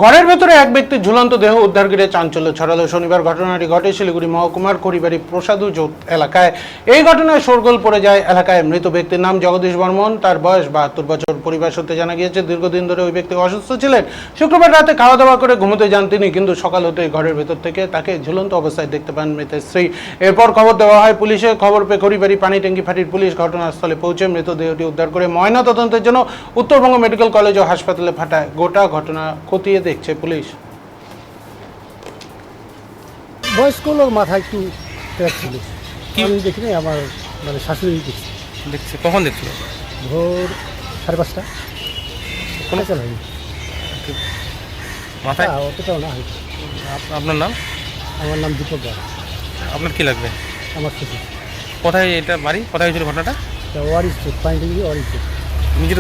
ঘরের ভেতরে এক ব্যক্তির ঝুলন্ত দেহ উদ্ধার করে চাঞ্চল্য ছড়ালো। শনিবার ঘটনাটি ঘটে শিলিগুড়ি মহকুমার খড়িবাড়ি প্রসাদু জোট এলাকায়। এই ঘটনায় শোরগোল পড়ে যায় এলাকায়। মৃত ব্যক্তির নাম জগদীশ বর্মন, তার বয়স 72 বছর। পরিবার সূত্রে জানা গিয়েছে দীর্ঘদিন ধরে ওই ব্যক্তি অসুস্থ ছিলেন। শুক্রবার রাতে খাওয়া দাওয়া করে ঘুমোতে যান তিনি, কিন্তু সকাল হতেই ঘরের ভেতর থেকে তাকে ঝুলন্ত অবস্থায় দেখতে পান মৃতের স্ত্রী। এরপর খবর দেওয়া হয় পুলিশে। খবর পেয়ে খড়িবাড়ি পানি ট্যাঙ্কি ফাঁড়ির পুলিশ ঘটনাস্থলে পৌঁছে মৃতদেহটি উদ্ধার করে ময়না তদন্তের জন্য উত্তরবঙ্গ মেডিকেল কলেজ ও হাসপাতালে পাঠায়। গোটা ঘটনা খতিয়ে দেখছে পুলিশ। বয়স্ক লোক মাথায় একটু ক্র্যাক ছিল। আমি দেখিনি, আমার মানে শাশুড়ি দেখছে কখন দেখছিল? ভোর 5:30 কোনো চল হয়নি, মাথায় অতটাও না হয়নি। আপনার নাম? আমার নাম দীপক রায়। আপনার কি লাগবে? আমার শ্বশুর। কোথায় এটা বাড়ি? কোথায় হয়েছিল ঘটনাটা? ওয়ারিস পানি ট্যাঙ্কি ওয়ারিস। নিজের